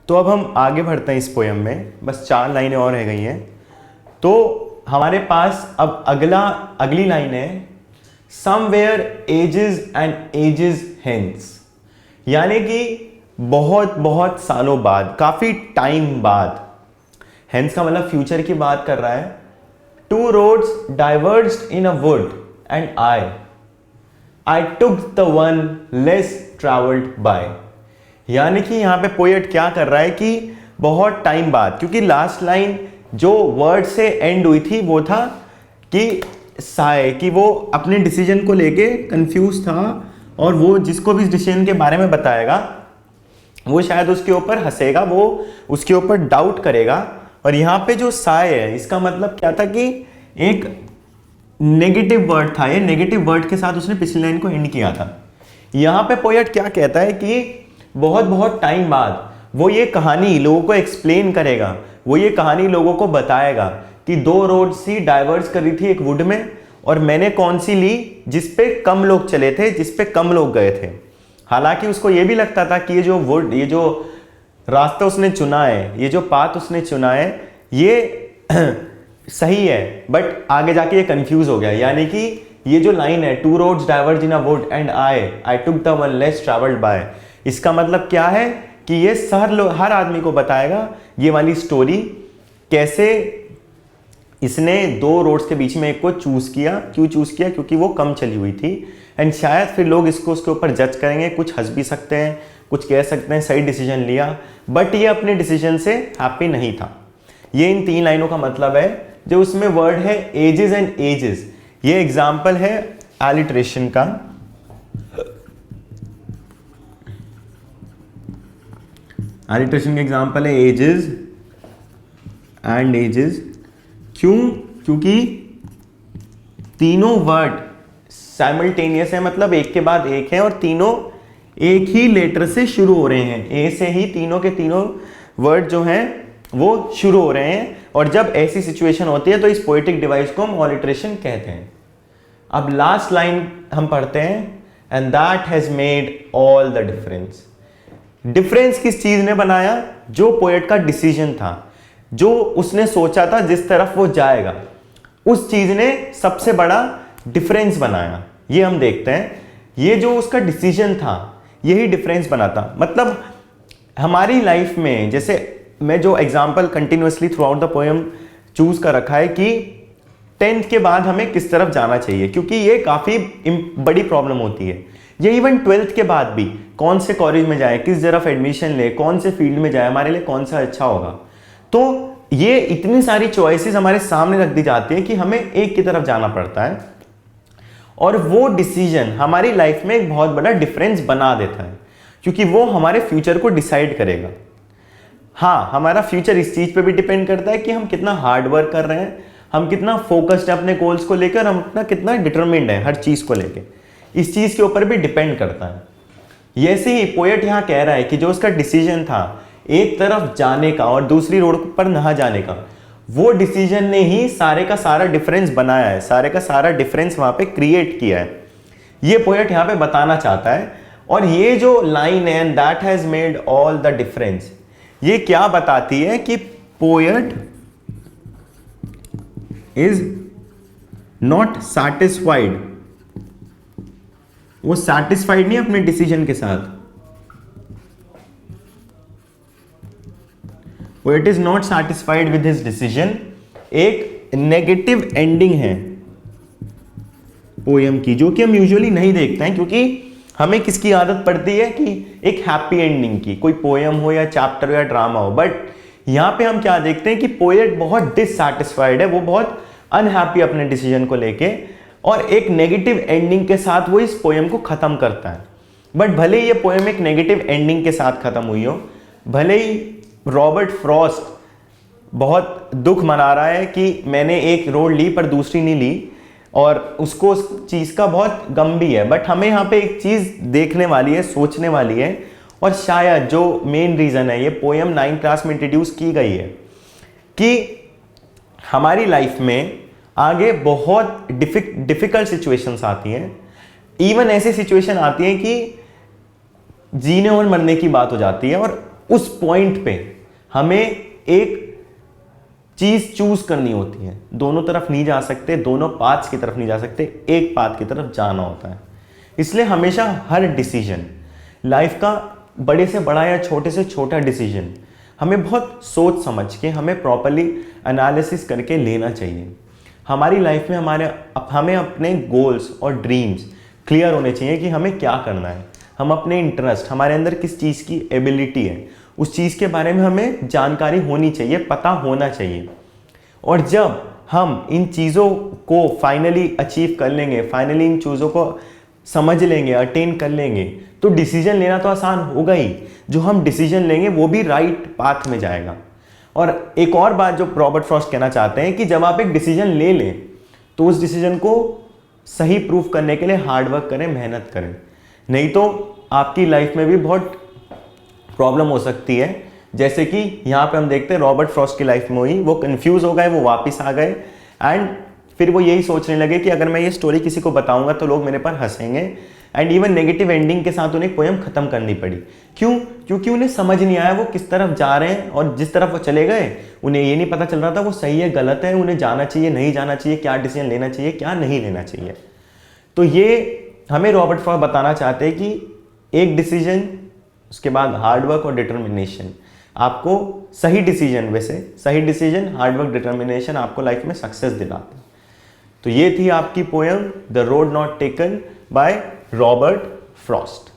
तो अब हम आगे बढ़ते हैं इस पोयम में, बस 4 लाइनें और रह गई हैं। तो हमारे पास अब अगली लाइन है, somewhere ages and ages hence, यानी कि बहुत बहुत सालों बाद, काफी टाइम बाद। हेंस का मतलब फ्यूचर की बात कर रहा है। 2 roads diverged in a wood and I took the one less traveled by। यानी कि यहां पे पोएट क्या कर रहा है कि बहुत टाइम बाद, क्योंकि लास्ट लाइन जो वर्ड से एंड हुई थी वो था कि साय, कि वो अपने डिसीजन को लेके कंफ्यूज था और वो जिसको भी इस डिसीजन के बारे में बताएगा वो शायद उसके ऊपर हंसेगा, वो उसके ऊपर डाउट करेगा। और यहाँ पे जो साय है इसका मतलब क्या था कि एक नेगेटिव वर्ड था, ये नेगेटिव वर्ड के साथ उसने पिछली लाइन को एंड किया था। यहाँ पे पोएट क्या कहता है कि बहुत बहुत टाइम बाद वो ये कहानी लोगों को एक्सप्लेन करेगा, वो ये कहानी लोगों को बताएगा कि 2 रोड्स ही डाइवर्ज कर रही थी एक वुड में, और मैंने कौन सी ली जिस पे कम लोग चले थे, जिस पे कम लोग गए थे। हालांकि उसको ये भी लगता था कि ये जो रास्ता उसने चुना है, ये जो पाथ उसने चुना है, ये सही है, बट आगे जाके ये कंफ्यूज हो गया। यानी कि ये जो लाइन है, 2 roads diverge in a wood and I took the one less traveled by, इसका मतलब क्या है कि ये हर आदमी को बताएगा ये वाली स्टोरी, कैसे इसने 2 रोड्स के बीच में एक को चूज किया। क्यों चूज किया? क्योंकि वो कम चली हुई थी। एंड शायद फिर लोग इसको उसके ऊपर जज करेंगे, कुछ हंस भी सकते हैं, कुछ कह सकते हैं सही डिसीजन लिया, बट ये अपने डिसीजन से हैप्पी नहीं था। ये इन 3 लाइनों का मतलब है। जो उसमें वर्ड है एजेस एंड एजेस, ये एग्जाम्पल है एलिट्रेशन का। एलिट्रेशन का एग्जाम्पल है एजेस एंड एजेस। क्यों? क्योंकि तीनों वर्ड साइमल्टेनियस है, मतलब एक के बाद एक है, और तीनों एक ही लेटर से शुरू हो रहे हैं। ए से ही तीनों के तीनों वर्ड जो हैं वो शुरू हो रहे हैं। और जब ऐसी सिचुएशन होती है तो इस पोएटिक डिवाइस को हम ऑलिट्रेशन कहते हैं। अब लास्ट लाइन हम पढ़ते हैं, and that has made all the difference. Difference किस चीज ने बनाया? जो पोएट का डिसीजन था, जो उसने सोचा था जिस तरफ वो जाएगा, उस चीज ने सबसे बड़ा डिफरेंस बनाया। ये हम देखते हैं, ये जो उसका डिसीजन था यही डिफरेंस बनाता। मतलब हमारी लाइफ में, जैसे मैं जो example continuously through out the poem choose कर रखा है कि 10th के बाद हमें किस तरफ जाना चाहिए, क्योंकि ये काफी बड़ी प्रॉब्लम होती है। ये इवन 12th के बाद भी, कौन से कॉलेज में जाए, किस तरफ एडमिशन ले, कौन से फील्ड में जाए, हमारे लिए कौन सा अच्छा होगा। तो ये इतनी सारी चॉइसेस हमारे सामने रख दी जाती है कि हमें एक की तरफ जाना पड़ता है, और वो डिसीजन हमारी लाइफ में एक बहुत बड़ा डिफरेंस बना देता है, क्योंकि वो हमारे फ्यूचर को डिसाइड करेगा। हाँ, हमारा फ्यूचर इस चीज पे भी डिपेंड करता है कि हम कितना हार्ड वर्क कर रहे हैं, हम कितना फोकस्ड है अपने गोल्स को लेकर, हम अपना कितना डिटरमिन्ड है हर चीज को लेकर, इस चीज के ऊपर भी डिपेंड करता है। ऐसे ही पोएट यहाँ कह रहा है कि जो उसका डिसीजन था एक तरफ जाने का और दूसरी रोड पर ना जाने का, वो डिसीजन ने ही सारे का सारा डिफरेंस बनाया है, सारे का सारा डिफरेंस वहां पे क्रिएट किया है। ये पोएट यहाँ पे बताना चाहता है। और ये जो लाइन है, and that has made all the difference, ये क्या बताती है कि पोएट इज नॉट सैटिस्फाइड। वो सैटिस्फाइड नहीं अपने डिसीजन के साथ। Poet is not satisfied with his decision. एक नेगेटिव एंडिंग है पोएम की, जो कि हम यूजुअली नहीं देखते हैं, क्योंकि हमें किसकी आदत पड़ती है कि एक हैप्पी एंडिंग की, कोई पोएम हो या चैप्टर हो या ड्रामा हो। बट यहां पे हम क्या देखते हैं कि पोएट बहुत डिससैटिस्फाइड है, वो बहुत अनहैप्पी अपने डिसीजन को लेके, और एक नेगेटिव एंडिंग के साथ वो इस पोएम को खत्म करता है। बट भले ही ये पोएम एक नेगेटिव एंडिंग के साथ खत्म हुई हो, भले ही रॉबर्ट फ्रॉस्ट बहुत दुख मना रहा है कि मैंने एक रोड ली पर दूसरी नहीं ली, और उसको उस चीज का बहुत गम भी है, बट हमें यहाँ पे एक चीज देखने वाली है, सोचने वाली है। और शायद जो मेन रीजन है, ये पोएम 9th क्लास में इंट्रोड्यूस की गई है कि हमारी लाइफ में आगे बहुत डिफिकल्ट सिचुएशंस आती हैं। इवन ऐसी सिचुएशन आती है कि जीने और मरने की बात हो जाती है, और उस पॉइंट पे हमें एक चीज चूज करनी होती है। दोनों तरफ नहीं जा सकते, दोनों पाथ्स की तरफ नहीं जा सकते, एक पाथ की तरफ जाना होता है। इसलिए हमेशा हर डिसीजन, लाइफ का बड़े से बड़ा या छोटे से छोटा डिसीजन, हमें बहुत सोच समझ के, हमें प्रॉपरली एनालिसिस करके लेना चाहिए। हमारी लाइफ में हमें अपने गोल्स और ड्रीम्स क्लियर होने चाहिए कि हमें क्या करना है। हम अपने इंटरेस्ट, हमारे अंदर किस चीज़ की एबिलिटी है, उस चीज़ के बारे में हमें जानकारी होनी चाहिए, पता होना चाहिए। और जब हम इन चीज़ों को फाइनली अचीव कर लेंगे, फाइनली इन चीज़ों को समझ लेंगे, अटेन कर लेंगे, तो डिसीजन लेना तो आसान होगा ही। जो हम डिसीजन लेंगे वो भी राइट पाथ में जाएगा। और एक और बात जो रॉबर्ट फ्रॉस्ट कहना चाहते हैं कि जब आप एक डिसीजन ले लें तो उस डिसीजन को सही प्रूफ करने के लिए हार्ड वर्क करें, मेहनत करें, नहीं तो आपकी लाइफ में भी बहुत प्रॉब्लम हो सकती है। जैसे कि यहाँ पे हम देखते हैं रॉबर्ट फ्रॉस्ट की लाइफ में हुई, वो कंफ्यूज हो गए, वो वापस आ गए एंड फिर वो यही सोचने लगे कि अगर मैं ये स्टोरी किसी को बताऊंगा तो लोग मेरे पर हंसेंगे, एंड इवन नेगेटिव एंडिंग के साथ उन्हें पोएम खत्म करनी पड़ी। क्यों? क्योंकि उन्हें समझ नहीं आया वो किस तरफ जा रहे हैं, और जिस तरफ वो चले गए उन्हें ये नहीं पता चल रहा था वो सही है गलत है, उन्हें जाना चाहिए नहीं जाना चाहिए, क्या डिसीजन लेना चाहिए क्या नहीं लेना चाहिए। तो ये हमें रॉबर्ट फ्रॉस्ट बताना चाहते हैं कि एक डिसीजन, उसके बाद हार्डवर्क और डिटर्मिनेशन, आपको सही डिसीजन, वैसे सही डिसीजन, हार्डवर्क, डिटर्मिनेशन आपको लाइफ में सक्सेस दिलाते हैं। तो ये थी आपकी poem the road not taken by Robert Frost.